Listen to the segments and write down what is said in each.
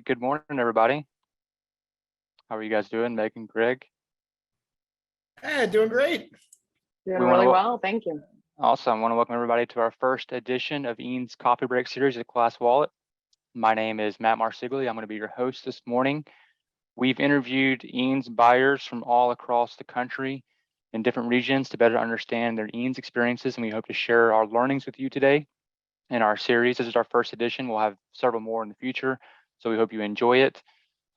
right, good morning, everybody. How are you guys doing, Megan, Greg? Hey, doing great. Doing really well, thank you. Awesome. I want to welcome everybody to our first edition of EANS Coffee Break Series at ClassWallet. My name is Matt Marsiglia. I'm going to be your host this morning. We've interviewed EANS buyers from all across the country in different regions to better understand their EANS experiences, and we hope to share our learnings with you today in our series. This is our first edition. We'll have several more in the future, so we hope you enjoy it.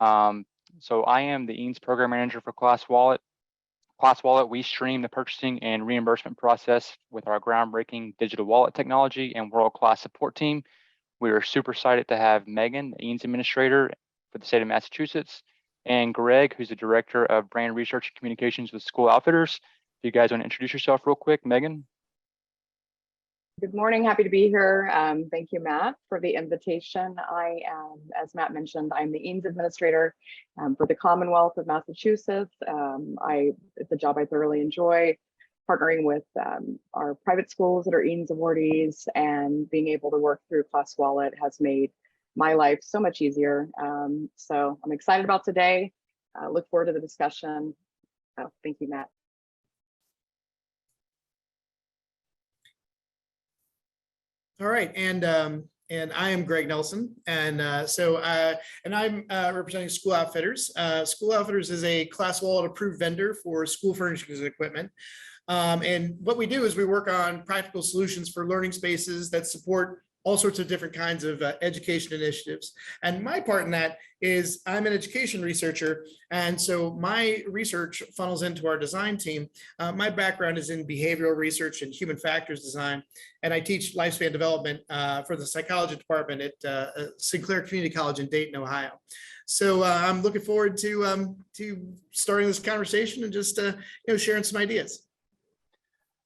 So I am the EANS Program Manager for ClassWallet. ClassWallet, we stream the purchasing and reimbursement process with our groundbreaking digital wallet technology and world-class support team. We are super excited to have Megan, the EANS Administrator for the state of Massachusetts, and Greg, who's the Director of Brand Research and Communications with School Outfitters. If you guys want to introduce yourself real quick, Megan. Good morning, happy to be here. Thank you, Matt, for the invitation. I am, as Matt mentioned, I'm the EANS Administrator for the Commonwealth of Massachusetts. It's a job I thoroughly enjoy, partnering with our private schools that are EANS awardees, and being able to work through ClassWallet has made my life so much easier. So I'm excited about today. Look forward to the discussion. Thank you, Matt. All right, and I am Greg Nelson, and I'm representing School Outfitters. School Outfitters is a ClassWallet approved vendor for school furnishings and equipment. And what we do is we work on practical solutions for learning spaces that support all sorts of different kinds of education initiatives. And my part in that is I'm an education researcher. And so my research funnels into our design team. My background is in behavioral research and human factors design. And I teach lifespan development for the psychology department at Sinclair Community College in Dayton, Ohio. So I'm looking forward to starting this conversation and just sharing some ideas.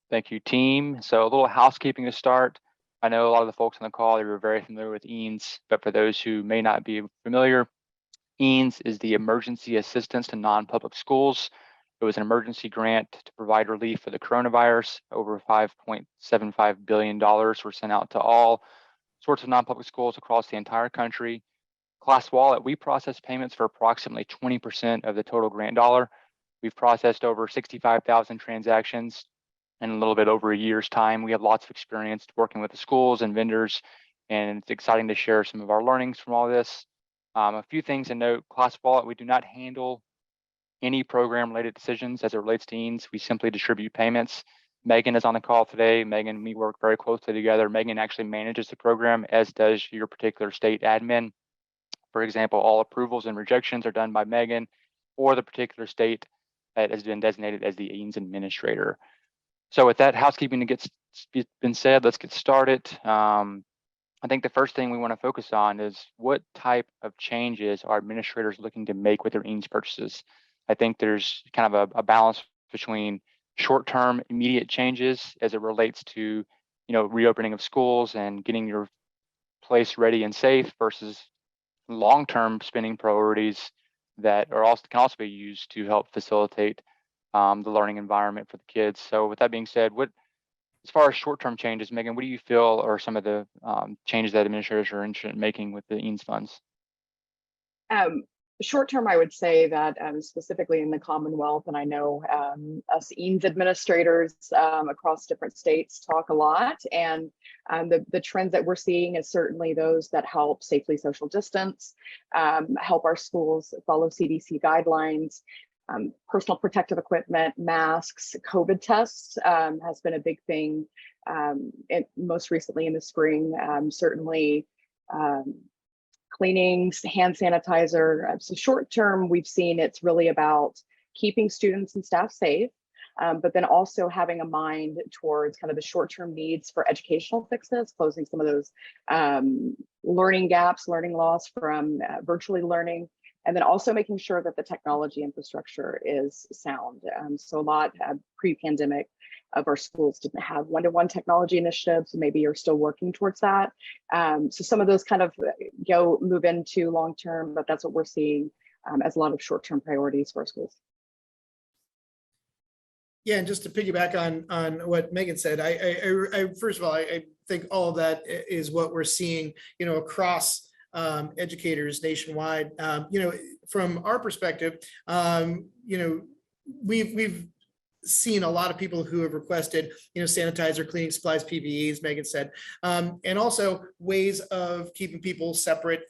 Thank you, team. So a little housekeeping to start. I know a lot of the folks on the call, they were very familiar with EANS, but for those who may not be familiar, EANS is the Emergency Assistance to Non-Public Schools. It was an emergency grant to provide relief for the coronavirus. Over $5.75 billion were sent out to all sorts of non-public schools across the entire country. ClassWallet, we process payments for approximately 20% of the total grant dollar. We've processed over 65,000 transactions in a little bit over a year's time. We have lots of experience working with the schools and vendors, and it's exciting to share some of our learnings from all this. A few things to note: ClassWallet, we do not handle any program-related decisions as it relates to EANS. We simply distribute payments. Megan is on the call today. Megan, we work very closely together. Megan actually manages the program, as does your particular state admin. For example, all approvals and rejections are done by Megan or the particular state that has been designated as the EANS Administrator. So with that housekeeping been said, let's get started. I think the first thing we want to focus on is what type of changes are administrators looking to make with their EANS purchases. I think there's kind of a balance between short-term immediate changes as it relates to reopening of schools and getting your place ready and safe versus long-term spending priorities that can also be used to help facilitate the learning environment for the kids. So with that being said, as far as short-term changes, Megan, what do you feel are some of the changes that administrators are interested in making with the EANS funds? Short-term, I would say that specifically in the Commonwealth, and I know us EANS administrators across different states talk a lot, and the trends that we're seeing is certainly those that help safely social distance, help our schools follow CDC guidelines. Personal protective equipment, masks, COVID tests has been a big thing. Most recently in the spring, certainly cleanings, hand sanitizer. So short term, we've seen it's really about keeping students and staff safe, but then also having a mind towards kind of the short-term needs for educational fixes, closing some of those learning gaps, learning loss from virtually learning. And then also making sure that the technology infrastructure is sound. So a lot pre-pandemic of our schools didn't have one-to-one technology initiatives, so maybe you're still working towards that. So some of those kind of move into long-term, but that's what we're seeing as a lot of short-term priorities for our schools. Yeah, and just to piggyback on what Megan said, I first of all, I think all of that is what we're seeing, across educators nationwide. From our perspective, we've seen a lot of people who have requested, sanitizer, cleaning supplies, PPE, Megan said, and also ways of keeping people separate,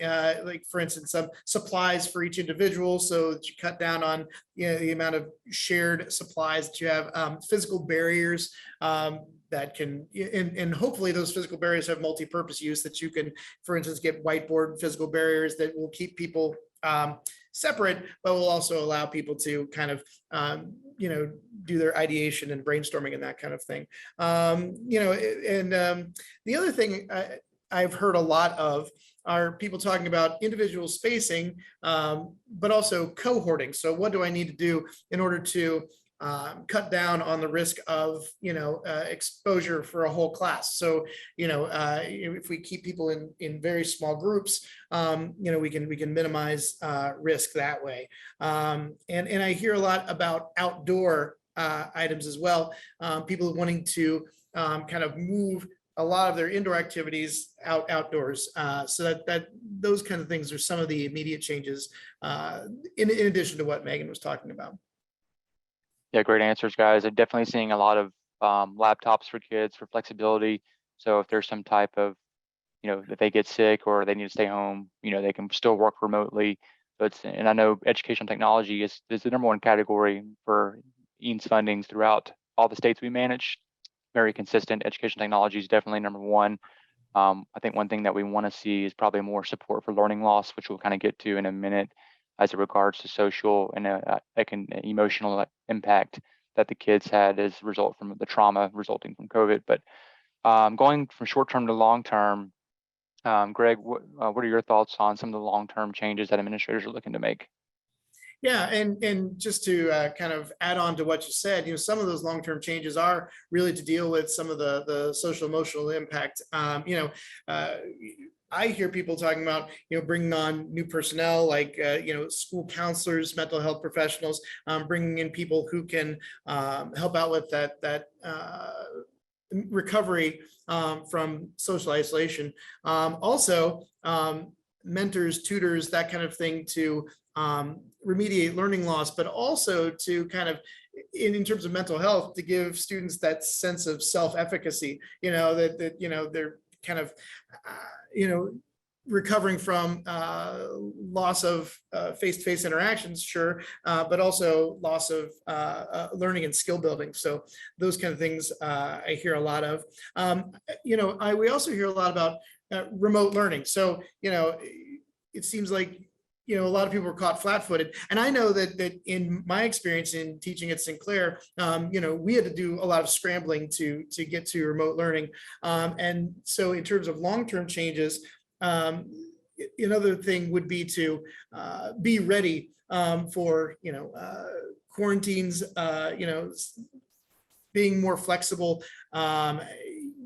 like for instance, some supplies for each individual, so that you cut down on the amount of shared supplies that you have, physical barriers that can, and hopefully those physical barriers have multi-purpose use, that you can, for instance, get whiteboard physical barriers that will keep people separate, but will also allow people to kind of, do their ideation and brainstorming and that kind of thing. The other thing I've heard a lot of are people talking about individual spacing, but also cohorting. So what do I need to do in order to cut down on the risk of exposure for a whole class? So if we keep people in very small groups, we can minimize risk that way. And I hear a lot about outdoor items as well. People wanting to kind of move a lot of their indoor activities outdoors. So that those kind of things are some of the immediate changes in addition to what Megan was talking about. Yeah, great answers, guys. I'm definitely seeing a lot of laptops for kids for flexibility. So if there's some type of, if they get sick or they need to stay home, they can still work remotely. And I know educational technology is the #1 category for EANS fundings throughout all the states we manage. Very consistent. Education technology is definitely #1. I think one thing that we want to see is probably more support for learning loss, which we'll kind of get to in a minute, as it regards to social and emotional impact that the kids had as a result from the trauma resulting from COVID. But going from short-term to long-term, Greg, what are your thoughts on some of the long-term changes that administrators are looking to make? Yeah, and just to kind of add on to what you said, some of those long-term changes are really to deal with some of the social emotional impact. I hear people talking about, bringing on new personnel like, school counselors, mental health professionals, bringing in people who can help out with that recovery from social isolation. Also, mentors, tutors, that kind of thing to remediate learning loss, but also to kind of, in terms of mental health, to give students that sense of self-efficacy, that they're kind of, recovering from loss of face-to-face interactions, sure, but also loss of learning and skill building. So those kind of things I hear a lot of. We also hear a lot about remote learning. So, it seems like, a lot of people were caught flat-footed. And I know that in my experience in teaching at Sinclair, we had to do a lot of scrambling to get to remote learning. And so in terms of long-term changes, another thing would be to be ready for, quarantines, being more flexible,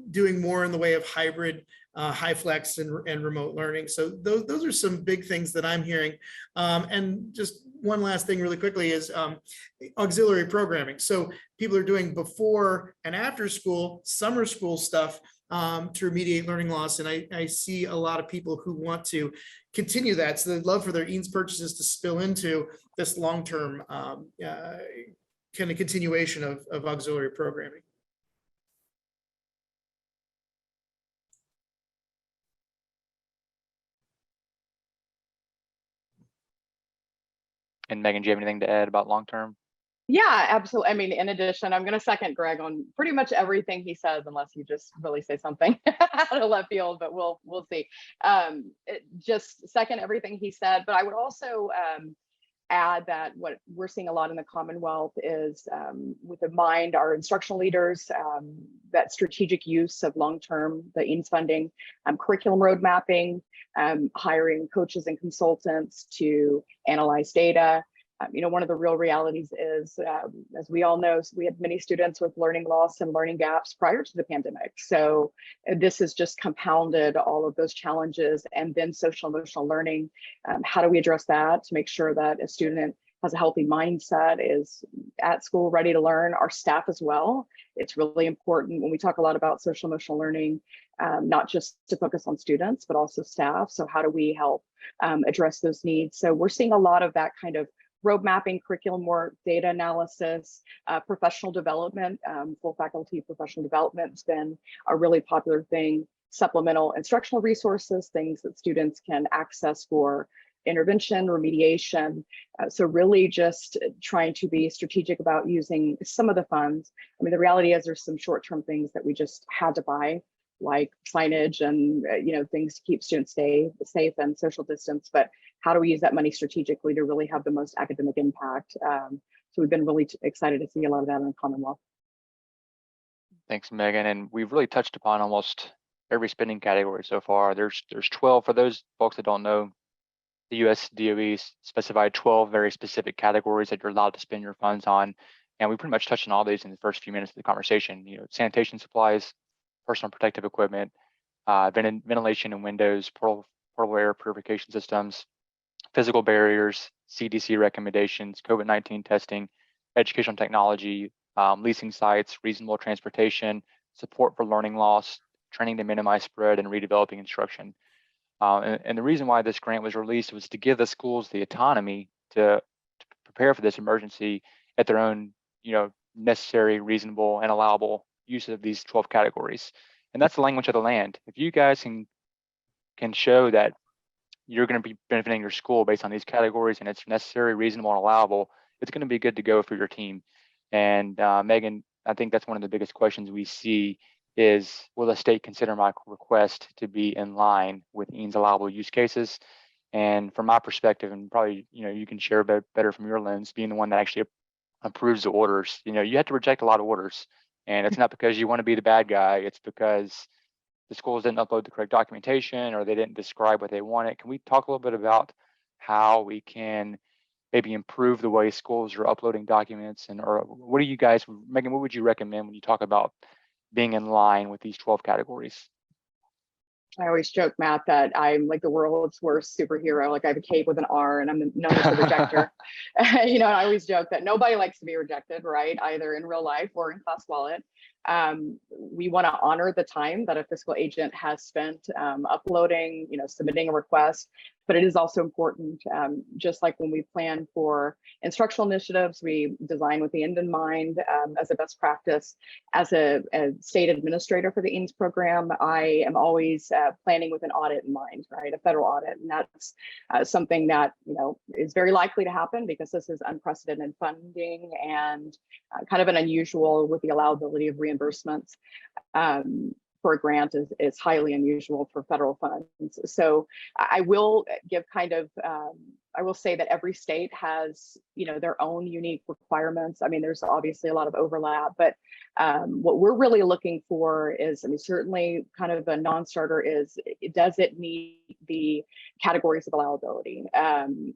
doing more in the way of hybrid, high flex and remote learning. So those are some big things that I'm hearing. And just one last thing really quickly is auxiliary programming. So people are doing before and after school, summer school stuff to remediate learning loss. And I see a lot of people who want to continue that. So they'd love for their EANS purchases to spill into this long-term kind of continuation of auxiliary programming. And Megan, do you have anything to add about long-term? Yeah, absolutely. I mean, in addition, I'm going to second Greg on pretty much everything he says, unless you just really say something out of left field, but we'll see. Just second everything he said, but I would also add that what we're seeing a lot in the Commonwealth is with in mind our instructional leaders, that strategic use of long-term, the EANS funding, curriculum road mapping, hiring coaches and consultants to analyze data. One of the real realities is, as we all know, we had many students with learning loss and learning gaps prior to the pandemic. So this has just compounded all of those challenges. And then social emotional learning, how do we address that to make sure that a student has a healthy mindset, is at school ready to learn. Our staff as well. It's really important when we talk a lot about social emotional learning, not just to focus on students, but also staff. So how do we help address those needs? So we're seeing a lot of that kind of road mapping, curriculum work, data analysis, professional development, full faculty professional development has been a really popular thing. Supplemental instructional resources, things that students can access for intervention, remediation. So really just trying to be strategic about using some of the funds. I mean, the reality is there's some short-term things that we just had to buy, like signage and things to keep students safe and social distance. But how do we use that money strategically to really have the most academic impact? So we've been really excited to see a lot of that in the Commonwealth. Thanks, Megan. And we've really touched upon almost every spending category so far. There's 12. For those folks that don't know, the US DOE specified 12 very specific categories that you're allowed to spend your funds on. And we pretty much touched on all these in the first few minutes of the conversation. Sanitation supplies, personal protective equipment, ventilation and windows, portable air purification systems, physical barriers, CDC recommendations, COVID-19 testing, educational technology, leasing sites, reasonable transportation, support for learning loss, training to minimize spread, and redeveloping instruction. And the reason why this grant was released was to give the schools the autonomy to prepare for this emergency at their own, necessary, reasonable, and allowable use of these 12 categories. And that's the language of the land. If you guys can show that you're going to be benefiting your school based on these categories and it's necessary, reasonable, and allowable, it's going to be good to go for your team. And Megan, I think that's one of the biggest questions we see is, will the state consider my request to be in line with EANS allowable use cases? And from my perspective, and probably you can share better from your lens, being the one that actually approves the orders, you have to reject a lot of orders. And it's not because you want to be the bad guy, it's because the schools didn't upload the correct documentation or they didn't describe what they wanted. Can we talk a little bit about how we can maybe improve the way schools are uploading documents? Or what do you guys, Megan, what would you recommend when you talk about being in line with these 12 categories? I always joke, Matt, that I'm like the world's worst superhero. Like I have a cape with an R and I'm known as the rejecter. And I always joke that nobody likes to be rejected, right? Either in real life or in ClassWallet. We want to honor the time that a fiscal agent has spent uploading, submitting a request. But it is also important, just like when we plan for instructional initiatives, we design with the end in mind as a best practice. As a state administrator for the EANS program, I am always planning with an audit in mind, right? A federal audit. And that's something that, is very likely to happen because this is unprecedented funding and kind of an unusual with the allowability of reimbursements. For a grant is highly unusual for federal funds. So I will give I will say that every state has, their own unique requirements. I mean, there's obviously a lot of overlap, but what we're really looking for is, certainly kind of a non-starter is, does it meet the categories of allowability?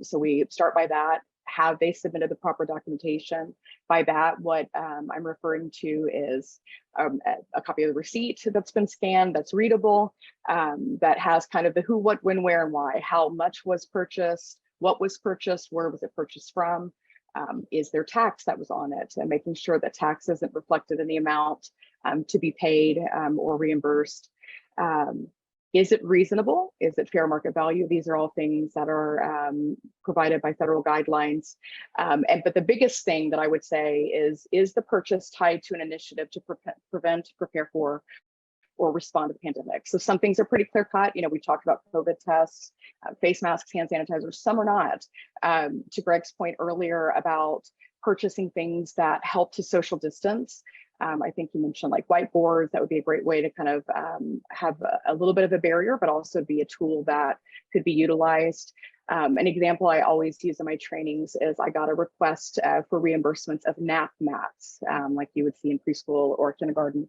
So we start by that. Have they submitted the proper documentation? By that, what I'm referring to is a copy of the receipt that's been scanned, that's readable, that has kind of the who, what, when, where, and why. How much was purchased? What was purchased? Where was it purchased from? Is there tax that was on it? And making sure that tax isn't reflected in the amount to be paid or reimbursed. Is it reasonable? Is it fair market value? These are all things that are provided by federal guidelines. But the biggest thing that I would say is the purchase tied to an initiative to prevent, prepare for, or respond to the pandemic? So some things are pretty clear cut. We talked about COVID tests, face masks, hand sanitizers, some are not. To Greg's point earlier about purchasing things that help to social distance. I think you mentioned like whiteboards. That would be a great way to kind of have a little bit of a barrier, but also be a tool that could be utilized. An example I always use in my trainings is I got a request for reimbursements of nap mats, like you would see in preschool or kindergarten.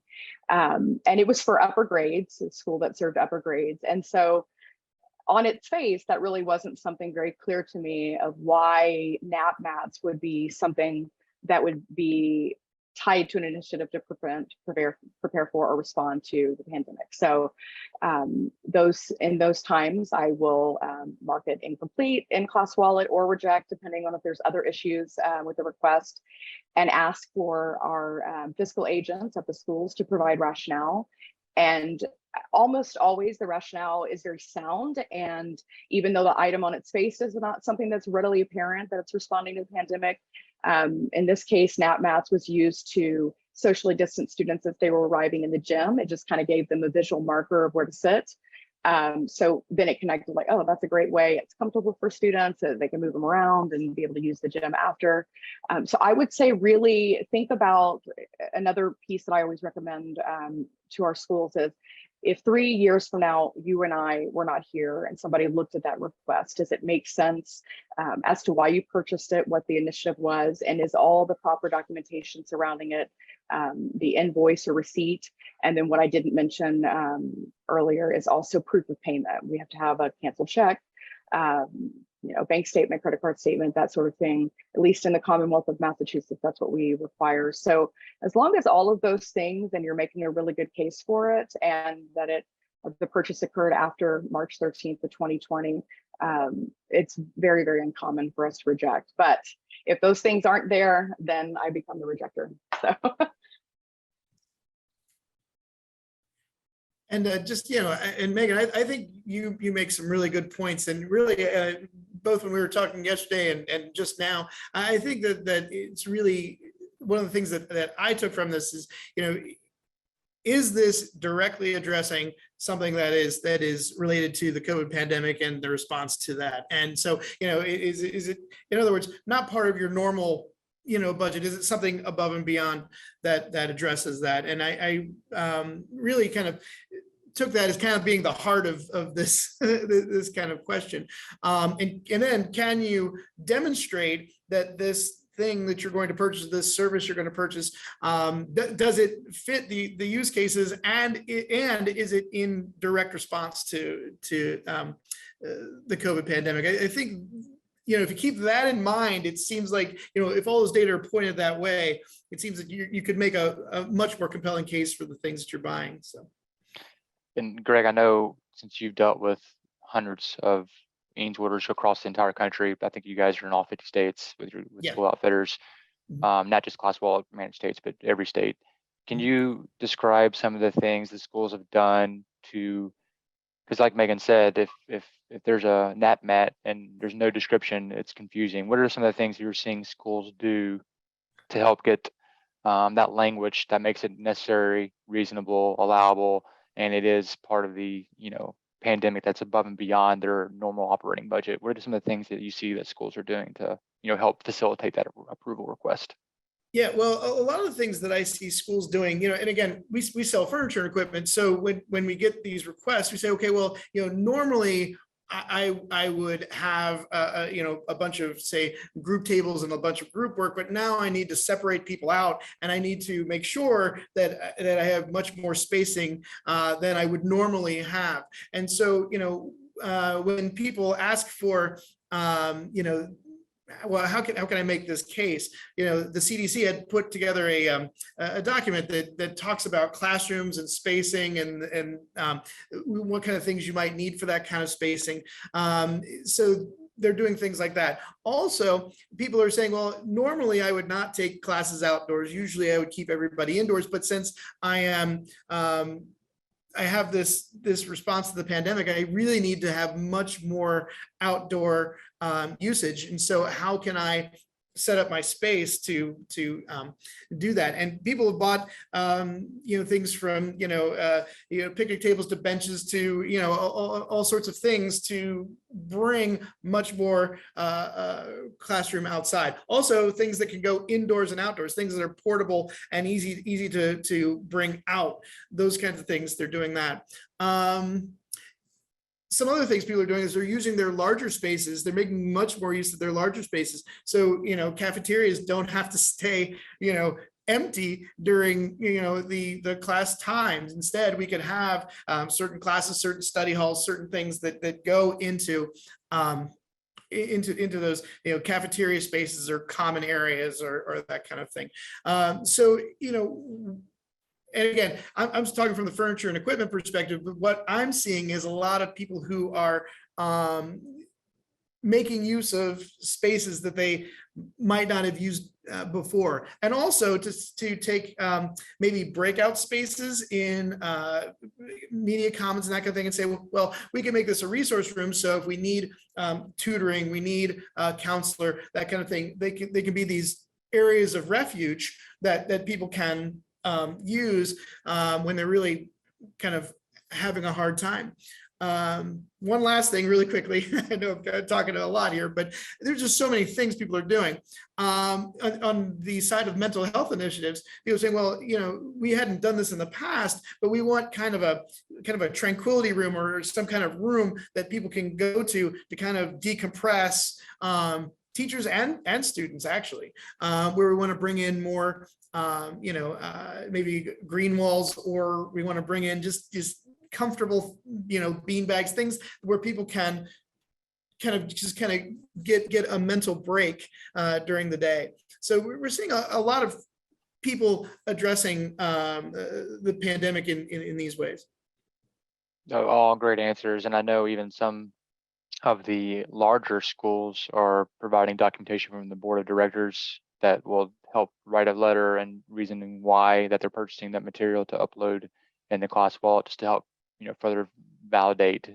And it was for upper grades, a school that served upper grades. And so on its face, that really wasn't something very clear to me of why nap mats would be something that would be tied to an initiative to prepare for or respond to the pandemic. So in those times, I will mark it incomplete in ClassWallet or reject, depending on if there's other issues with the request, and ask for our fiscal agents at the schools to provide rationale. And almost always the rationale is very sound. And even though the item on its face is not something that's readily apparent that it's responding to the pandemic, in this case, NatMats was used to socially distance students as they were arriving in the gym. It just kind of gave them a visual marker of where to sit. So then it connected like, oh, that's a great way. It's comfortable for students so they can move them around and be able to use the gym after. So I would say really think about another piece that I always recommend to our schools is, if 3 years from now, you and I were not here and somebody looked at that request, does it make sense as to why you purchased it, what the initiative was, and is all the proper documentation surrounding it, the invoice or receipt? And then what I didn't mention earlier is also proof of payment. We have to have a canceled check, bank statement, credit card statement, that sort of thing. At least in the Commonwealth of Massachusetts, that's what we require. So as long as all of those things, and you're making a really good case for it, and that the purchase occurred after March 13th of 2020, it's very, very uncommon for us to reject. But if those things aren't there, then I become the rejector. So. And and Megan, I think you make some really good points, and really both when we were talking yesterday and just now, I think that it's really one of the things that I took from this is this directly addressing something that is related to the COVID pandemic and the response to that? And so, is it, in other words, not part of your normal budget? Is it something above and beyond that addresses that? And I really kind of took that as kind of being the heart of this this kind of question. And then, can you demonstrate that this thing that you're going to purchase, this service you're going to purchase, does it fit the use cases, and is it in direct response to the COVID pandemic? I think, if you keep that in mind, it seems like, if all those data are pointed that way, it seems that you could make a much more compelling case for the things that you're buying. So. And Greg, I know since you've dealt with hundreds of EANS orders across the entire country, I think you guys are in all 50 states with school outfitters, not just ClassWallet managed states, but every state. Can you describe some of the things the schools have done to, because like Megan said, if there's a NatMat and there's no description, it's confusing. What are some of the things you're seeing schools do to help get that language that makes it necessary, reasonable, allowable, and it is part of the pandemic that's above and beyond their normal operating budget? What are some of the things that you see that schools are doing to help facilitate that approval request? Yeah, well, a lot of the things that I see schools doing, and again, we sell furniture and equipment. So when we get these requests, we say, okay, well, normally I would have a bunch of, say, group tables and a bunch of group work, but now I need to separate people out, and I need to make sure that I have much more spacing than I would normally have. And so when people ask for well, how can I make this case? The CDC had put together a document that talks about classrooms and spacing and what kind of things you might need for that kind of spacing. So they're doing things like that. Also, people are saying, well, normally I would not take classes outdoors. Usually I would keep everybody indoors, but since I have this response to the pandemic, I really need to have much more outdoor usage. And so how can I set up my space to do that? And people have bought things from picnic tables to benches to all sorts of things to bring much more classroom outside. Also, things that can go indoors and outdoors, things that are portable and easy to bring out, those kinds of things. They're doing that. Some other things people are doing is they're using their larger spaces. They're making much more use of their larger spaces. So, cafeterias don't have to stay, empty during, the class times. Instead, we could have certain classes, certain study halls, certain things that go into into those, cafeteria spaces or common areas or that kind of thing. So, and again, I'm just talking from the furniture and equipment perspective, but what I'm seeing is a lot of people who are making use of spaces that they might not have used before, and also to take maybe breakout spaces in media commons and that kind of thing, and say, well, we can make this a resource room. So if we need tutoring, we need a counselor, that kind of thing, they can be these areas of refuge that people can use when they're really kind of having a hard time. One last thing really quickly, I know I'm talking a lot here, but there's just so many things people are doing. On the side of mental health initiatives, people saying, well, we hadn't done this in the past, but we want kind of a tranquility room or some kind of room that people can go to kind of decompress, teachers and students actually, where we want to bring in more, maybe green walls, or we want to bring in just comfortable, bean bags, things where people can kind of get a mental break during the day. So we're seeing a lot of people addressing the pandemic in these ways. All great answers. And I know even some of the larger schools are providing documentation from the board of directors that will help write a letter and reasoning why that they're purchasing that material to upload in the ClassWallet, just to help further validate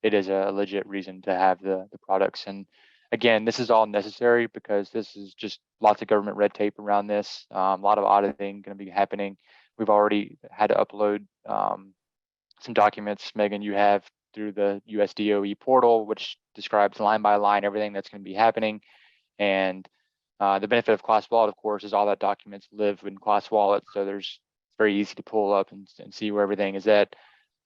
it is a legit reason to have the products. And again, this is all necessary because this is just lots of government red tape around this. A lot of auditing going to be happening. We've already had to upload some documents, Megan, you have through the USDOE portal, which describes line by line everything that's going to be happening. And the benefit of ClassWallet, of course, is all that documents live in ClassWallet, so it's very easy to pull up and see where everything is at.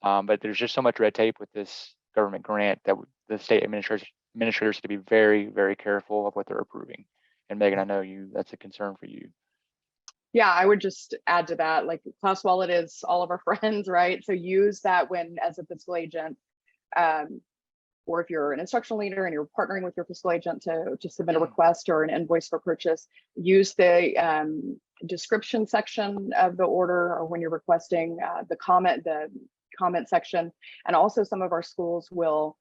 But there's just so much red tape with this government grant that the state administrators have to be very, very careful of what they're approving. And Megan, I know that's a concern for you. Yeah, I would just add to that, like ClassWallet is all of our friends, right? So use that as a fiscal agent, or if you're an instructional leader and you're partnering with your fiscal agent to submit a request or an invoice for purchase, use the description section of the order, or when you're requesting the comment section. And also some of our schools will,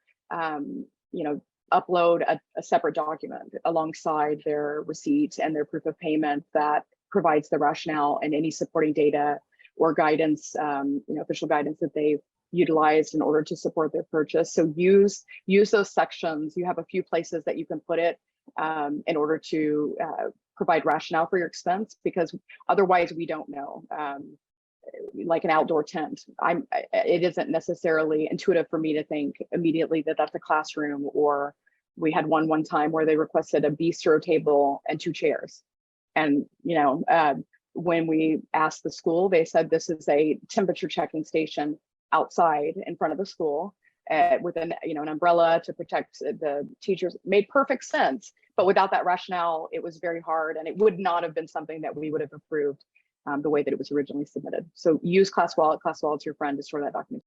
upload a separate document alongside their receipt and their proof of payment that provides the rationale and any supporting data or guidance, official guidance that they've utilized in order to support their purchase. So use those sections. You have a few places that you can put it in order to provide rationale for your expense, because otherwise we don't know. Like an outdoor tent, it isn't necessarily intuitive for me to think immediately that that's a classroom. Or we had one time where they requested a bistro table and 2 chairs. And, when we asked the school, they said this is a temperature checking station outside in front of the school with an umbrella to protect the teachers. Made perfect sense. But without that rationale, it was very hard, and it would not have been something that we would have approved the way that it was originally submitted. So use ClassWallet. ClassWallet's your friend to store that document.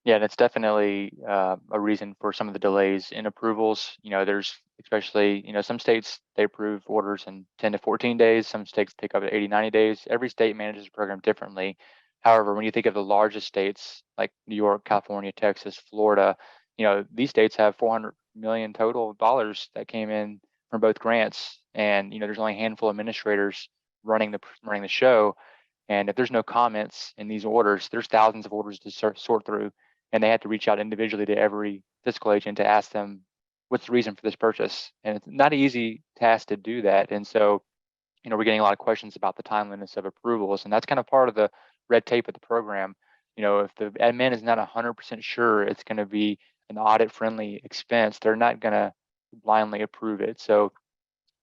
Yeah, that's definitely a reason for some of the delays in approvals. There's especially, some states, they approve orders in 10 to 14 days. Some states take up to 80, 90 days. Every state manages the program differently. However, when you think of the largest states like New York, California, Texas, Florida, these states have $400 million total dollars that came in from both grants. And, there's only a handful of administrators running the show. And if there's no comments in these orders, there's thousands of orders to sort through. And they had to reach out individually to every fiscal agent to ask them, what's the reason for this purchase? And it's not an easy task to do that. And so, we're getting a lot of questions about the timeliness of approvals. And that's kind of part of the red tape of the program. If the admin is not 100% sure it's going to be an audit-friendly expense, they're not going to blindly approve it. So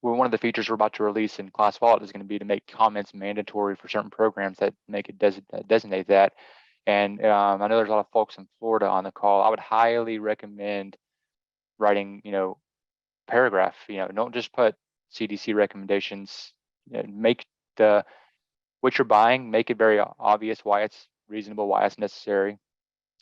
one of the features we're about to release in ClassWallet is going to be to make comments mandatory for certain programs that make it designate that. And I know there's a lot of folks in Florida on the call. I would highly recommend writing, paragraph. Don't just put CDC recommendations. Make what you're buying, make it very obvious why it's reasonable, why it's necessary,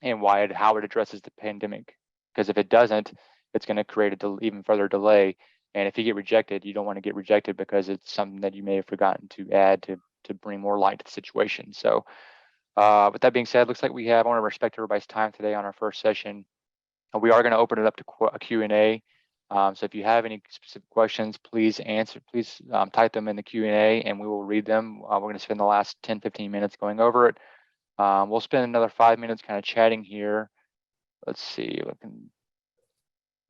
and how it addresses the pandemic. Because if it doesn't, it's going to create a even further delay. And if you get rejected, you don't want to get rejected because it's something that you may have forgotten to add to bring more light to the situation. So with that being said, looks like we have, I want to respect everybody's time today on our first session. We are going to open it up to a Q&A. So if you have any specific questions, please type them in the Q&A and we will read them. We're going to spend the last 10-15 minutes going over it. We'll spend another 5 minutes kind of chatting here. Let's see,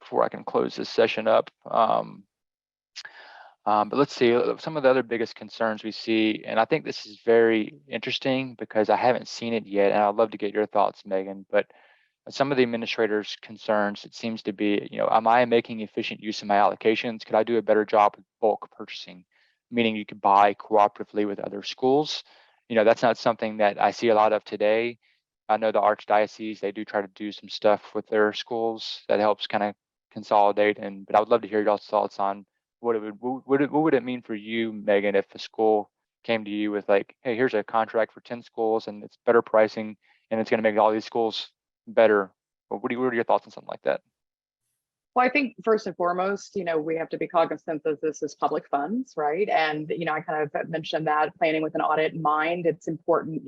before I can close this session up. But let's see, some of the other biggest concerns we see, and I think this is very interesting because I haven't seen it yet, and I'd love to get your thoughts, Megan, but some of the administrators' concerns, it seems to be, am I making efficient use of my allocations? Could I do a better job with bulk purchasing? Meaning you could buy cooperatively with other schools. That's not something that I see a lot of today. I know the Archdiocese, they do try to do some stuff with their schools that helps kind of consolidate. But I would love to hear y'all's thoughts on what would it mean for you, Megan, if a school came to you with like, hey, here's a contract for 10 schools and it's better pricing and it's going to make all these schools better. What are your thoughts on something like that? Well, I think first and foremost, we have to be cognizant that this is public funds, right? And, I kind of mentioned that planning with an audit in mind, it's important,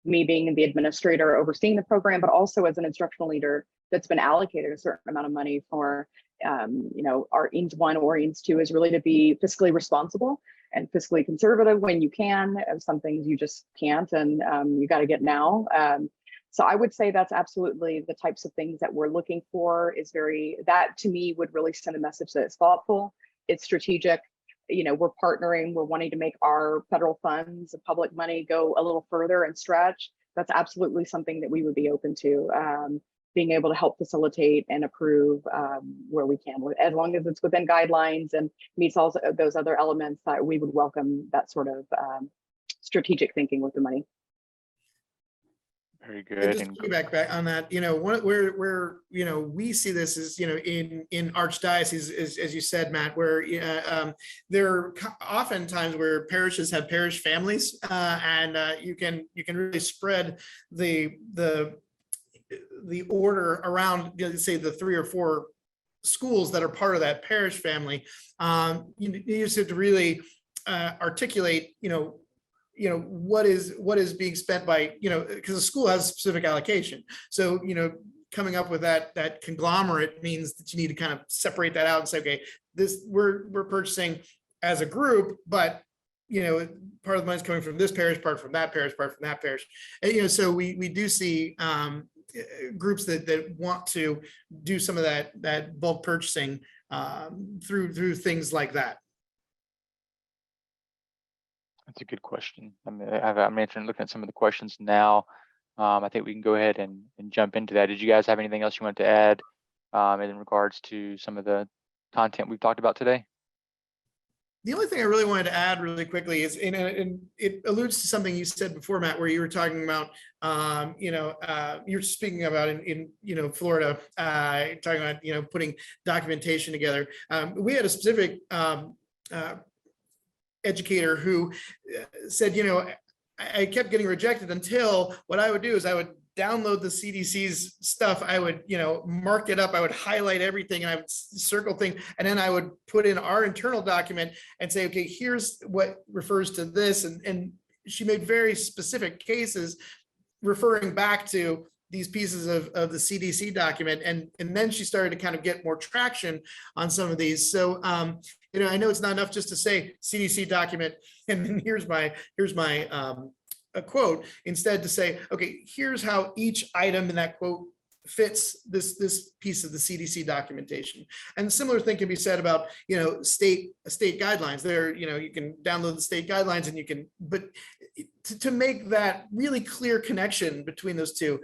me being the administrator overseeing the program, but also as an instructional leader that's been allocated a certain amount of money for, our EANS 1 or EANS 2 is really to be fiscally responsible and fiscally conservative when you can. Some things you just can't, and you got to get now. So I would say that's absolutely the types of things that we're looking for. That to me would really send a message that it's thoughtful, it's strategic. We're partnering, we're wanting to make our federal funds and public money go a little further and stretch. That's absolutely something that we would be open to, being able to help facilitate and approve where we can, as long as it's within guidelines and meets all those other elements. That we would welcome that sort of strategic thinking with the money. Very good. And just to back on that, where we see this is, in Archdiocese, as you said, Matt, where there are oftentimes where parishes have parish families, and you can really spread the order around, say, the 3 or 4 schools that are part of that parish family. You just have to really articulate, what is being spent by, because the school has a specific allocation. So, coming up with that conglomerate means that you need to kind of separate that out and say, okay, we're purchasing as a group, but part of the money's coming from this parish, part from that parish, part from that parish. And, so we do see groups that want to do some of that bulk purchasing through things like that. That's a good question. I'm looking at some of the questions now. I think we can go ahead and jump into that. Did you guys have anything else you wanted to add in regards to some of the content we've talked about today? The only thing I really wanted to add really quickly is, and it alludes to something you said before, Matt, where you were talking about, you're speaking about in Florida, talking about, putting documentation together. We had a specific educator who said, I kept getting rejected until what I would do is I would download the CDC's stuff. I would, mark it up. I would highlight everything and I would circle things. And then I would put in our internal document and say, okay, here's what refers to this. And she made very specific cases referring back to these pieces of the CDC document. And then she started to kind of get more traction on some of these. So, I know it's not enough just to say CDC document, and then here's my a quote. Instead, to say, okay, here's how each item in that quote fits this piece of the CDC documentation. And similar thing can be said about, state guidelines. There, you can download the state guidelines and you can, but to make that really clear connection between those two,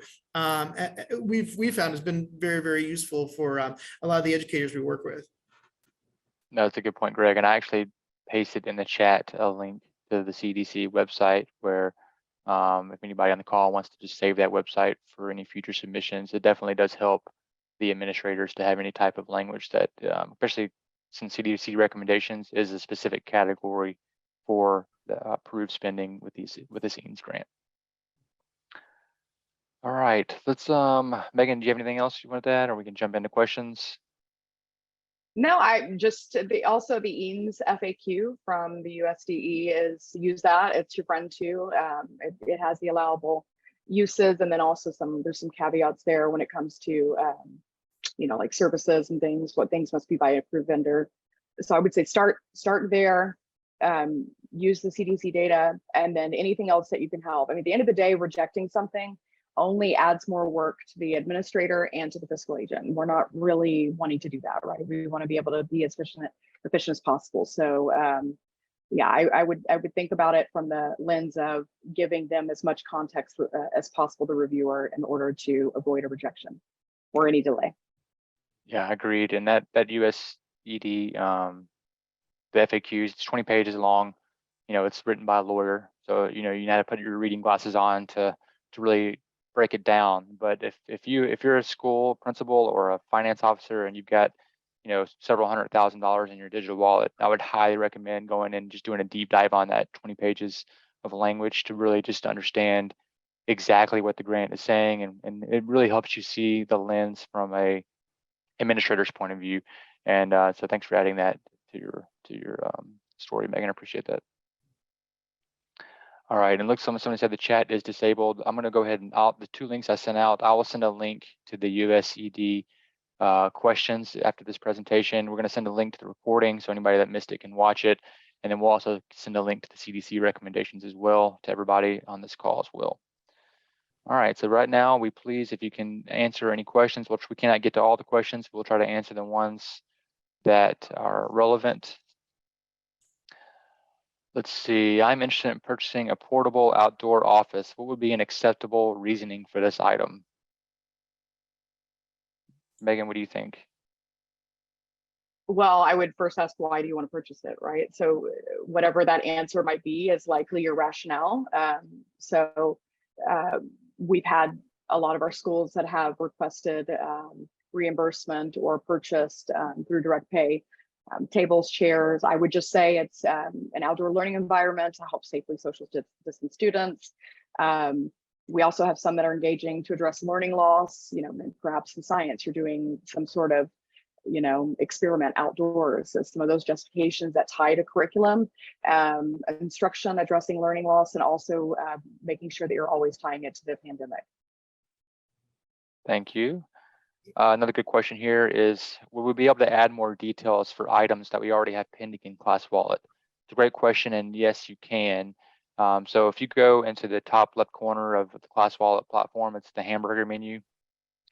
we've found has been very, very useful for a lot of the educators we work with. No, that's a good point, Greg. And I actually pasted in the chat a link to the CDC website where if anybody on the call wants to just save that website for any future submissions, it definitely does help the administrators to have any type of language that, especially since CDC recommendations is a specific category for the approved spending with this EANS grant. All right, let's Megan, do you have anything else you wanted to add, or we can jump into questions? No, I just also the EANS FAQ from the USDE is use that. It's your friend too. It has the allowable uses, and then also there's some caveats there when it comes to like services and things. What things must be by an approved vendor. So I would say start there. Use the CDC data, and then anything else that you can help. I mean, at the end of the day, rejecting something only adds more work to the administrator and to the fiscal agent. We're not really wanting to do that, right? We want to be able to be as efficient as possible. So yeah, I would think about it from the lens of giving them as much context as possible, the reviewer, in order to avoid a rejection or any delay. Yeah, agreed. And that USED, the FAQs, it's 20 pages long. It's written by a lawyer, so you have to put your reading glasses on to really break it down. But if you're a school principal or a finance officer and you've got several $100,000 in your digital wallet, I would highly recommend going and just doing a deep dive on that 20 pages of language to really just understand exactly what the grant is saying, and it really helps you see the lens from a administrator's point of view. And so thanks for adding that to your story, Megan. I appreciate that. All right, and look, somebody said the chat is disabled. I'm going to go ahead and the 2 links I sent out, I will send a link to the USED questions after this presentation. We're going to send a link to the recording so anybody that missed it can watch it. And then we'll also send a link to the CDC recommendations as well to everybody on this call as well. All right, so right now, if you can answer any questions, which we cannot get to all the questions, we'll try to answer the ones that are relevant. Let's see, I'm interested in purchasing a portable outdoor office. What would be an acceptable reasoning for this item? Megan, what do you think? Well, I would first ask, why do you want to purchase it, right? So whatever that answer might be is likely your rationale. We've had a lot of our schools that have requested reimbursement or purchased through direct pay. Tables, chairs. I would just say it's an outdoor learning environment to help safely social distance students. We also have some that are engaging to address learning loss, perhaps in science, you're doing some sort of, experiment outdoors. So some of those justifications that tie to curriculum, instruction, addressing learning loss, and also making sure that you're always tying it to the pandemic. Thank you. Another good question here is, will we be able to add more details for items that we already have pending in ClassWallet? It's a great question, and yes, you can. So if you go into the top left corner of the ClassWallet platform, it's the hamburger menu,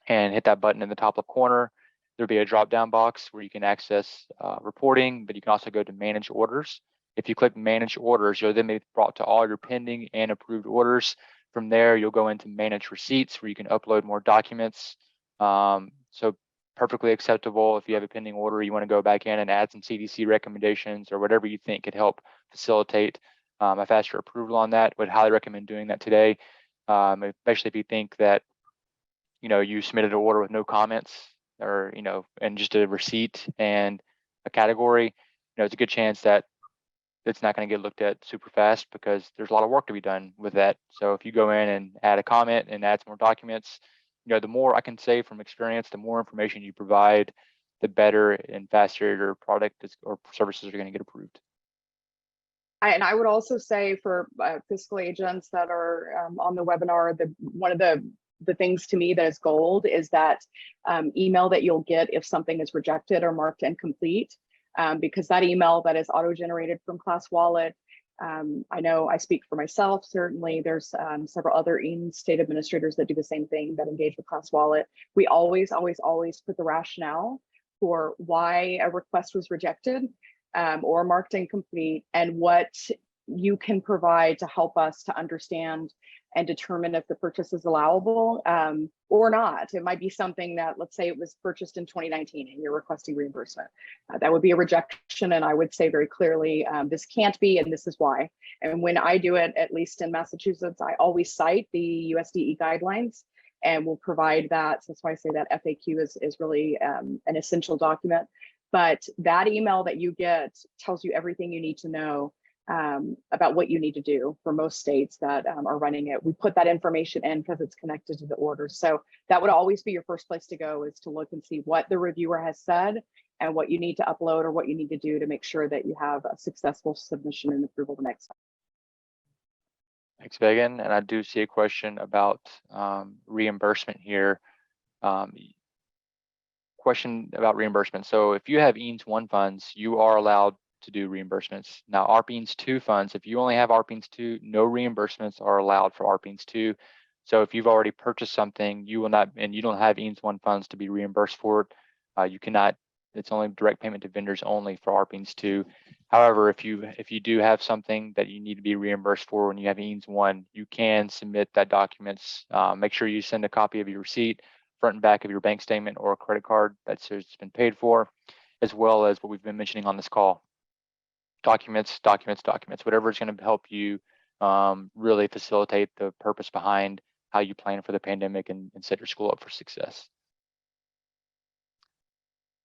and hit that button in the top left corner, there'll be a drop-down box where you can access reporting, but you can also go to Manage Orders. If you click Manage Orders, you'll then be brought to all your pending and approved orders. From there, you'll go into Manage Receipts, where you can upload more documents. So perfectly acceptable if you have a pending order, you want to go back in and add some CDC recommendations or whatever you think could help facilitate a faster approval on that. Would highly recommend doing that today, especially if you think that you submitted an order with no comments or and just a receipt and a category. It's a good chance that it's not going to get looked at super fast because there's a lot of work to be done with that. So if you go in and add a comment and add some more documents, the more I can say from experience, the more information you provide, the better and faster your product or services are going to get approved. And I would also say for fiscal agents that are on the webinar, one of the things to me that is gold is that email that you'll get if something is rejected or marked incomplete, because that email that is auto-generated from ClassWallet, I know I speak for myself, certainly there's several other EANS state administrators that do the same thing, that engage with ClassWallet. We always put the rationale for why a request was rejected or marked incomplete, and what you can provide to help us to understand and determine if the purchase is allowable or not. It might be something that, let's say it was purchased in 2019 and you're requesting reimbursement. That would be a rejection, and I would say very clearly, this can't be, and this is why. And when I do it, at least in Massachusetts, I always cite the USDE guidelines and will provide that. So that's why I say that FAQ is really an essential document. But that email that you get tells you everything you need to know about what you need to do for most states that are running it. We put that information in because it's connected to the orders. So that would always be your first place to go, is to look and see what the reviewer has said and what you need to upload or what you need to do to make sure that you have a successful submission and approval the next time. Thanks, Megan. And I do see a question about reimbursement here. Question about reimbursement. So if you have EANS 1 funds, you are allowed to do reimbursements. Now, ARP EANS 2 funds, if you only have ARP EANS 2, no reimbursements are allowed for ARP EANS 2. So if you've already purchased something, you will not, and you don't have EANS 1 funds to be reimbursed for it, you cannot. It's only direct payment to vendors only for ARP EANS 2. However, if you do have something that you need to be reimbursed for when you have EANS 1, you can submit that documents. Make sure you send a copy of your receipt, front and back of your bank statement or a credit card that says it's been paid for, as well as what we've been mentioning on this call. Documents, whatever is going to help you really facilitate the purpose behind how you plan for the pandemic and set your school up for success.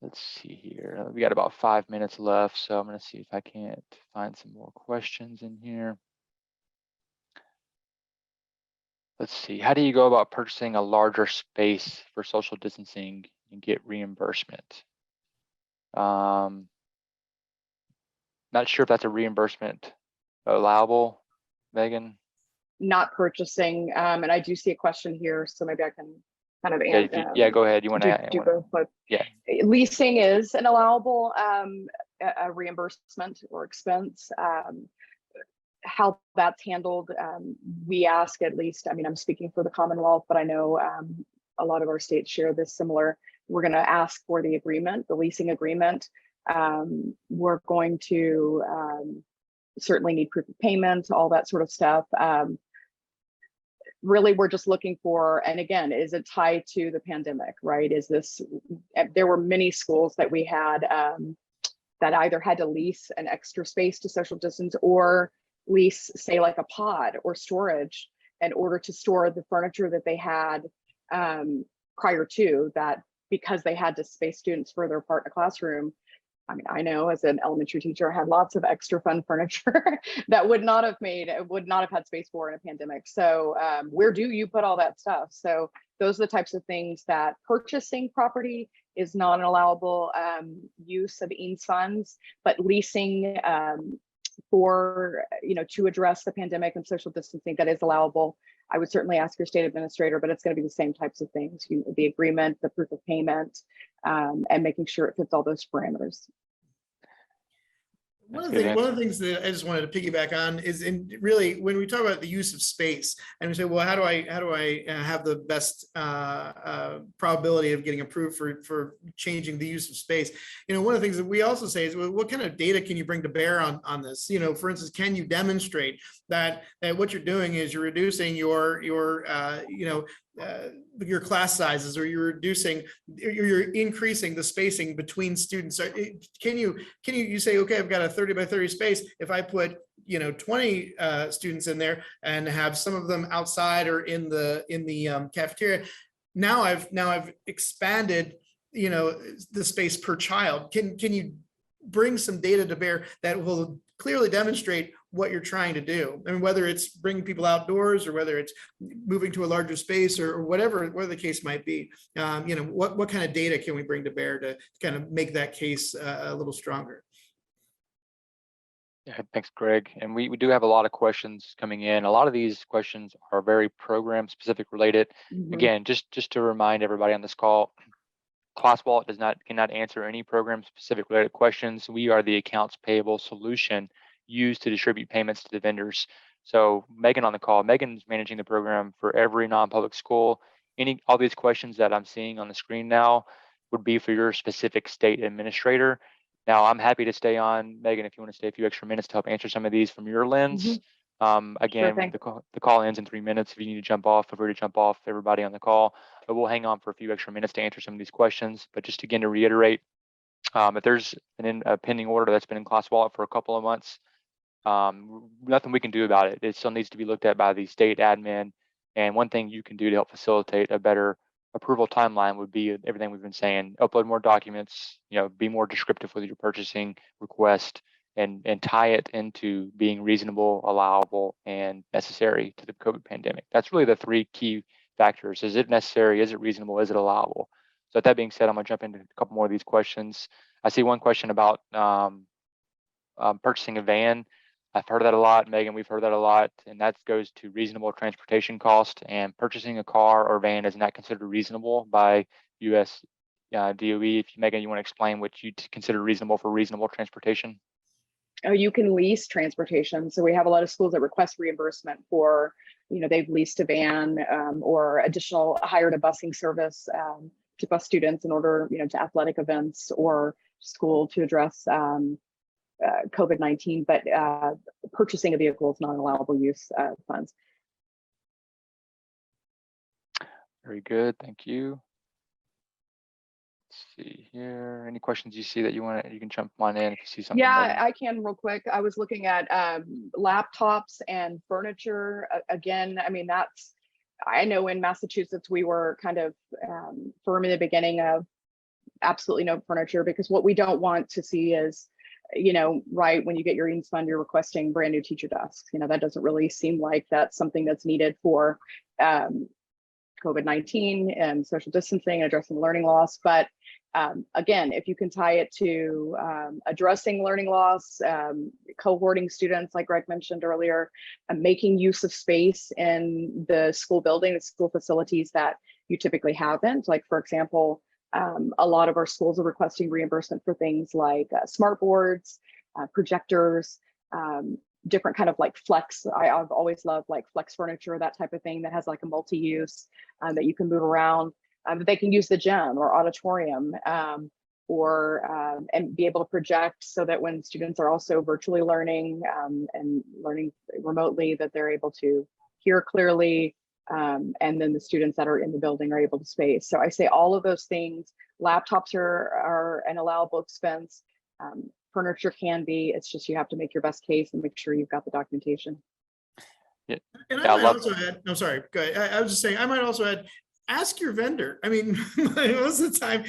Let's see here. We got about 5 minutes left, so I'm going to see if I can't find some more questions in here. Let's see. How do you go about purchasing a larger space for social distancing and get reimbursement? Not sure if that's a reimbursement allowable, Megan. Not purchasing, and I do see a question here, so maybe I can kind of answer. Yeah, go ahead. You want to do both? But yeah, leasing is an allowable a reimbursement or expense. How that's handled, we ask at least. I mean, I'm speaking for the Commonwealth, but I know a lot of our states share this similar. We're going to ask for the agreement, the leasing agreement. We're going to certainly need proof of payment, all that sort of stuff. Really, we're just looking for, and again, is it tied to the pandemic, right? Is this, there were many schools that we had that either had to lease an extra space to social distance or lease, say, like a pod or storage in order to store the furniture that they had prior to that, because they had to space students further apart in a classroom. I mean, I know as an elementary teacher, I had lots of extra fun furniture that would not have had space for in a pandemic. So where do you put all that stuff? So those are the types of things that purchasing property is not an allowable use of EANS funds, but leasing for, to address the pandemic and social distancing, that is allowable. I would certainly ask your state administrator, but it's going to be the same types of things, the agreement, the proof of payment, and making sure it fits all those parameters. One of the things that I just wanted to piggyback on is, really, when we talk about the use of space, and we say, well, how do I have the best probability of getting approved for changing the use of space? One of the things that we also say is, well, what kind of data can you bring to bear on this? For instance, can you demonstrate that what you're doing is you're reducing your class sizes, or you're increasing the spacing between students? Can you say, okay, I've got a 30 by 30 space. If I put 20 students in there and have some of them outside or in the cafeteria, now I've expanded the space per child. Can you bring some data to bear that will clearly demonstrate what you're trying to do? I mean, whether it's bringing people outdoors or whether it's moving to a larger space or whatever the case might be. What kind of data can we bring to bear to kind of make that case a little stronger? Yeah, thanks, Greg. And we do have a lot of questions coming in. A lot of these questions are very program specific related. Mm-hmm. Again, just to remind everybody on this call, ClassWallet cannot answer any program specific related questions. We are the accounts payable solution used to distribute payments to the vendors. So Megan on the call, Megan's managing the program for every non-public school. All these questions that I'm seeing on the screen now would be for your specific state administrator. Now, I'm happy to stay on, Megan, if you want to stay a few extra minutes to help answer some of these from your lens. Mm-hmm. Again, sure, the call ends in 3 minutes. If you need to jump off, feel free to jump off, everybody on the call. But we'll hang on for a few extra minutes to answer some of these questions. But just again to reiterate, if there's a pending order that's been in ClassWallet for a couple of months, nothing we can do about it. It still needs to be looked at by the state admin. And one thing you can do to help facilitate a better approval timeline would be everything we've been saying: upload more documents, be more descriptive with your purchasing request, and tie it into being reasonable, allowable, and necessary to the COVID pandemic. That's really the three key factors. Is it necessary? Is it reasonable? Is it allowable? So with that being said, I'm gonna jump into a couple more of these questions. I see one question about purchasing a van. I've heard that a lot, Megan, we've heard that a lot, and that goes to reasonable transportation cost, and purchasing a car or van is not considered reasonable by US DOE. If Megan, you want to explain what you consider reasonable for reasonable transportation? Oh, you can lease transportation. So we have a lot of schools that request reimbursement for, they've leased a van or additional hired a busing service to bus students in order, to athletic events or school to address COVID-19, but purchasing a vehicle is not an allowable use of funds. Very good, thank you. Let's see here. Any questions you see that you want to, you can jump on in if you see something. Yeah, Megan. I can real quick. I was looking at laptops and furniture. Again, I mean, I know in Massachusetts, we were kind of firm in the beginning of absolutely no furniture, because what we don't want to see is, right when you get your EANS fund, you're requesting brand new teacher desks. That doesn't really seem like that's something that's needed for COVID-19 and social distancing and addressing learning loss. But again, if you can tie it to addressing learning loss, cohorting students, like Greg mentioned earlier, making use of space in the school building, the school facilities that you typically haven't. Like, for example, a lot of our schools are requesting reimbursement for things like smart boards, projectors, different kind of like flex. I've always loved like flex furniture, that type of thing that has like a multi-use that you can move around. They can use the gym or auditorium and be able to project so that when students are also virtually learning and learning remotely, that they're able to hear clearly. And then the students that are in the building are able to space. So I say all of those things. Laptops are an allowable expense. Furniture can be. It's just you have to make your best case and make sure you've got the documentation. And I might also add, I'm sorry, go ahead. I was just saying, I might also add, ask your vendor. I mean, most of the time,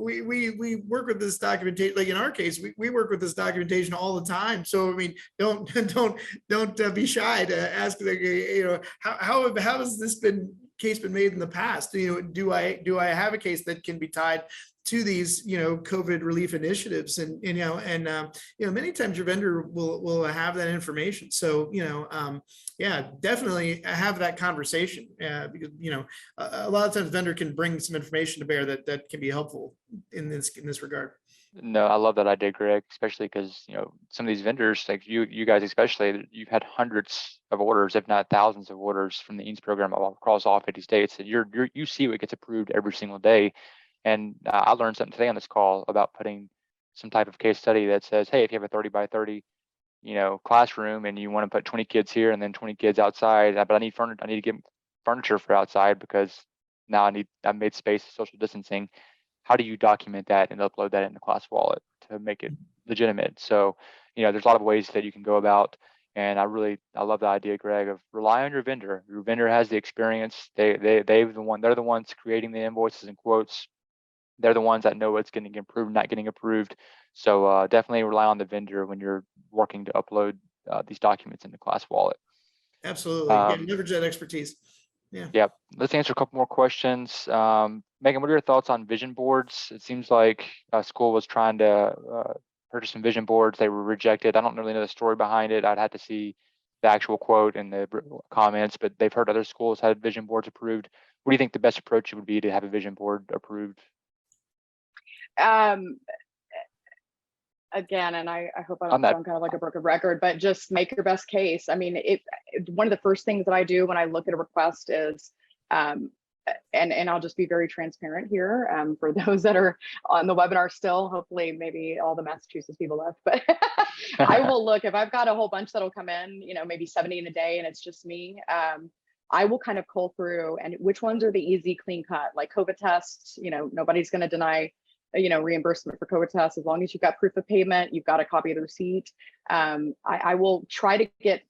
we work with this documentation. Like in our case, we work with this documentation all the time. So I mean, don't be shy to ask. How has this case been made in the past? Do I have a case that can be tied to these, COVID relief initiatives, and many times your vendor will have that information. So, yeah, definitely have that conversation because, a lot of times vendor can bring some information to bear that can be helpful in this regard. No, I love that idea, Greg, especially because, some of these vendors, like you guys especially, you've had hundreds of orders, if not thousands of orders from the EANS program across all 50 states. And you see what gets approved every single day. And I learned something today on this call about putting some type of case study that says, hey, if you have a 30 by 30, classroom and you want to put 20 kids here and then 20 kids outside, but I need to get furniture for outside because now I've made space, social distancing. How do you document that and upload that in the ClassWallet to make it legitimate? So, there's a lot of ways that you can go about. And I love the idea, Greg, of rely on your vendor. Your vendor has the experience. They're the ones creating the invoices and quotes. They're the ones that know what's getting approved, not getting approved. So definitely rely on the vendor when you're working to upload these documents into ClassWallet. Absolutely. Leverage that expertise. Yeah. Yep. Let's answer a couple more questions. Megan, what are your thoughts on vision boards? It seems like a school was trying to purchase some vision boards. They were rejected. I don't really know the story behind it. I'd have to see the actual quote in the comments, but they've heard other schools had vision boards approved. What do you think the best approach would be to have a vision board approved? Again, and I hope I don't sound kind of like a broken record, but just make your best case. I mean, one of the first things that I do when I look at a request is, and I'll just be very transparent here for those that are on the webinar still, hopefully maybe all the Massachusetts people left, but I will look, if I've got a whole bunch that'll come in, maybe 70 in a day and it's just me, I will kind of cull through and which ones are the easy, clean cut, like COVID tests, nobody's going to deny reimbursement for COVID tests. As long as you've got proof of payment, you've got a copy of the receipt. I will try to get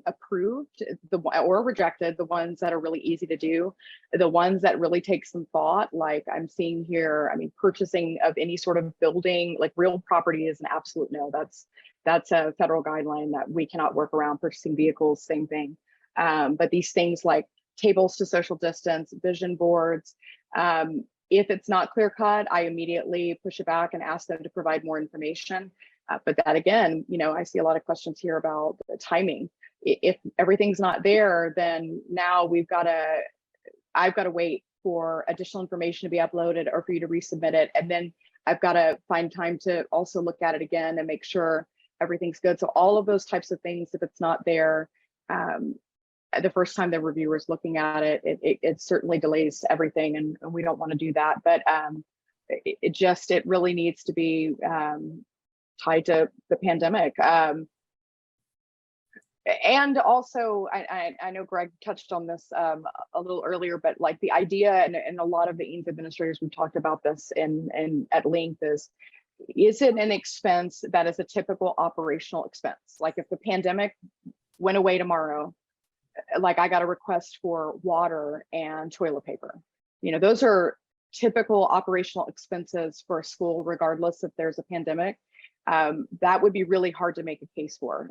approved or rejected, the ones that are really easy to do, the ones that really take some thought, like I'm seeing here. I mean, purchasing of any sort of building, like real property is an absolute no. That's a federal guideline that we cannot work around. Purchasing vehicles, same thing. But these things like tables to social distance, vision boards, If it's not clear cut, I immediately push it back and ask them to provide more information. But that again, I see a lot of questions here about the timing. If everything's not there, then now I've got to wait for additional information to be uploaded or for you to resubmit it. And then I've got to find time to also look at it again and make sure everything's good. So all of those types of things, if it's not there, the first time the reviewer is looking at it, it certainly delays everything, and we don't want to do that. But it really needs to be tied to the pandemic. And also, I know Greg touched on this a little earlier, but like the idea, and a lot of the EANS administrators, we've talked about this at length, is it an expense that is a typical operational expense? Like if the pandemic went away tomorrow, like I got a request for water and toilet paper. Those are typical operational expenses for a school, regardless if there's a pandemic. That would be really hard to make a case for.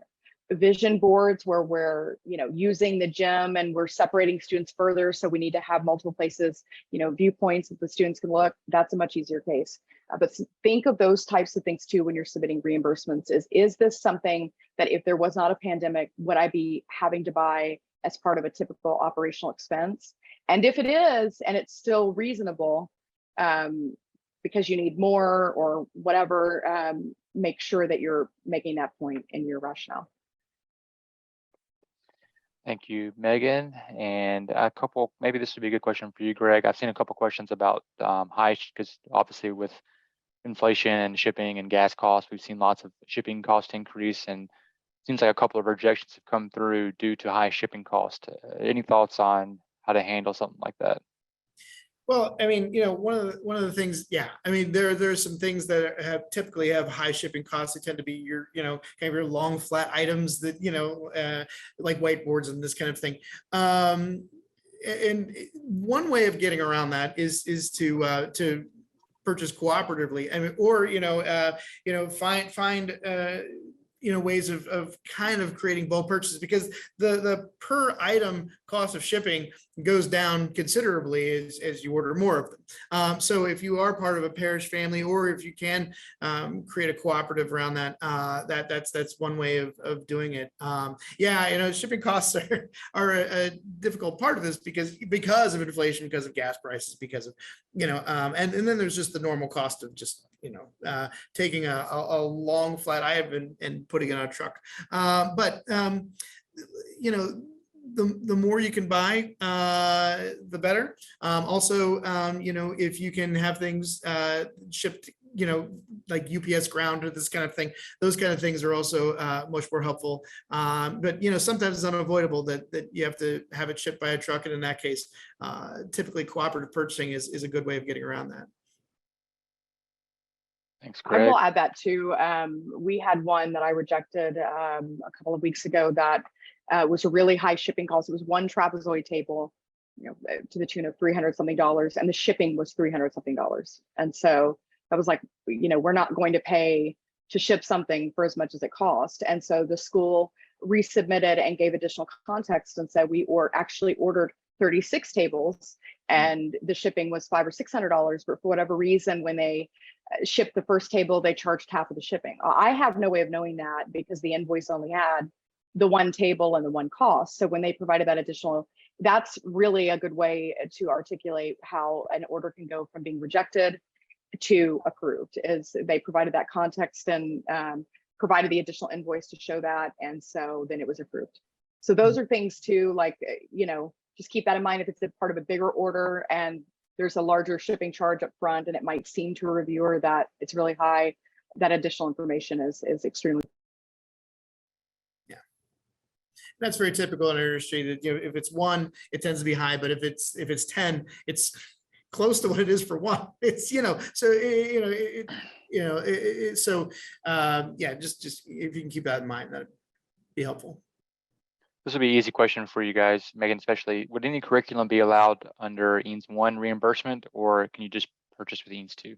Vision boards where we're using the gym and we're separating students further, so we need to have multiple places, viewpoints that the students can look, that's a much easier case. But think of those types of things too when you're submitting reimbursements. Is this something that if there was not a pandemic, would I be having to buy as part of a typical operational expense? And if it is, and it's still reasonable, because you need more or whatever, make sure that you're making that point in your rationale. Thank you, Megan. And maybe this would be a good question for you, Greg. I've seen a couple questions about because obviously with inflation and shipping and gas costs, we've seen lots of shipping cost increase, and it seems like a couple of rejections have come through due to high shipping cost. Any thoughts on how to handle something like that? Well, I mean, one of the things, yeah, I mean, there's some things that typically have high shipping costs. They tend to be your, kind of your long flat items that, like whiteboards and this kind of thing. And one way of getting around that is to purchase cooperatively. I mean, or find ways of kind of creating bulk purchases, because the per item cost of shipping goes down considerably as you order more of them. So if you are part of a parish family, or if you can create a cooperative around that, that's one way of doing it. Shipping costs are a difficult part of this because of inflation, because of gas prices, because of and then there's just the normal cost of just taking a long flat item and putting it on a truck. The more you can buy, the better. Also, if you can have things shipped, like UPS ground or this kind of thing, those kind of things are also much more helpful. But sometimes it's unavoidable that you have to have it shipped by a truck, and in that case, typically cooperative purchasing is a good way of getting around that. Thanks, Greg. I will add that too. We had one that I rejected a couple of weeks ago that was a really high shipping cost. It was one trapezoid table, to the tune of $300 something, and the shipping was $300 something. And so I was like, we're not going to pay to ship something for as much as it cost. And so the school resubmitted and gave additional context and said we actually ordered 36 tables, and the shipping was $500 or $600. But for whatever reason, when they shipped the first table, they charged half of the shipping. I have no way of knowing that because the invoice only had the one table and the one cost. So when they provided that additional, that's really a good way to articulate how an order can go from being rejected to approved, is they provided that context and provided the additional invoice to show that. And so then it was approved. So those are things too, like, just keep that in mind if it's a part of a bigger order and there's a larger shipping charge up front and it might seem to a reviewer that it's really high, that additional information is extremely. Yeah, that's very typical in our industry, that if it's one, it tends to be high, but if it's 10, it's close to what it is for one. It's just if you can keep that in mind, that'd be helpful. This will be an easy question for you guys, Megan, especially. Would any curriculum be allowed under EANS 1 reimbursement, or can you just purchase with EANS 2?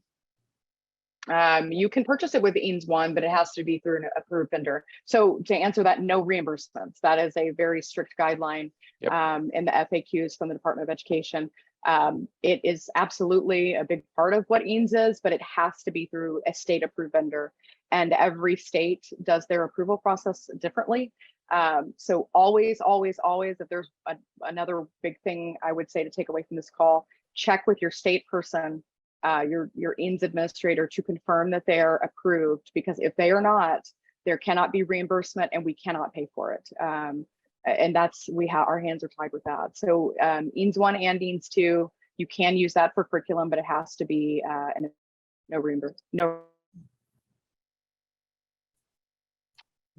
You can purchase it with EANS 1, but it has to be through an approved vendor. So to answer that, no reimbursements. That is a very strict guideline. Yep. In the FAQs from the Department of Education. It is absolutely a big part of what EANS is, but it has to be through a state approved vendor. And every state does their approval process differently. So always, if there's another big thing I would say to take away from this call, check with your state person, your EANS administrator, to confirm that they are approved, because if they are not, there cannot be reimbursement and we cannot pay for it. And that's, our hands are tied with that. So EANS 1 and EANS 2, you can use that for curriculum, but it has to be no reimbursement. No.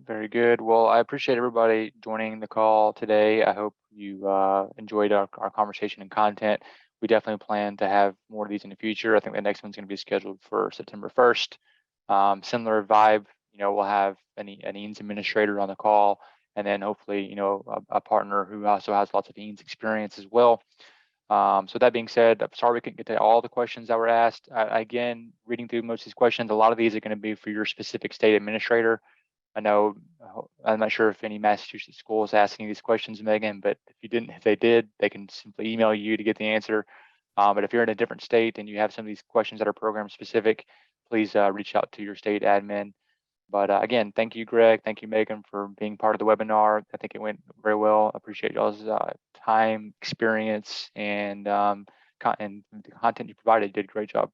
Very good. Well, I appreciate everybody joining the call today. I hope you enjoyed our conversation and content. We definitely plan to have more of these in the future. I think the next one's going to be scheduled for September 1st. Similar vibe, we'll have an EANS administrator on the call, and then hopefully, a partner who also has lots of EANS experience as well. So that being said, I'm sorry we couldn't get to all the questions that were asked. Again, reading through most of these questions, a lot of these are going to be for your specific state administrator. I know, I'm not sure if any Massachusetts school is asking these questions, Megan, but if they did, they can simply email you to get the answer. But if you're in a different state and you have some of these questions that are program specific, please reach out to your state admin. But again, thank you, Greg. Thank you, Megan, for being part of the webinar. I think it went very well. Appreciate y'all's time, experience, and the content you provided. You did a great job.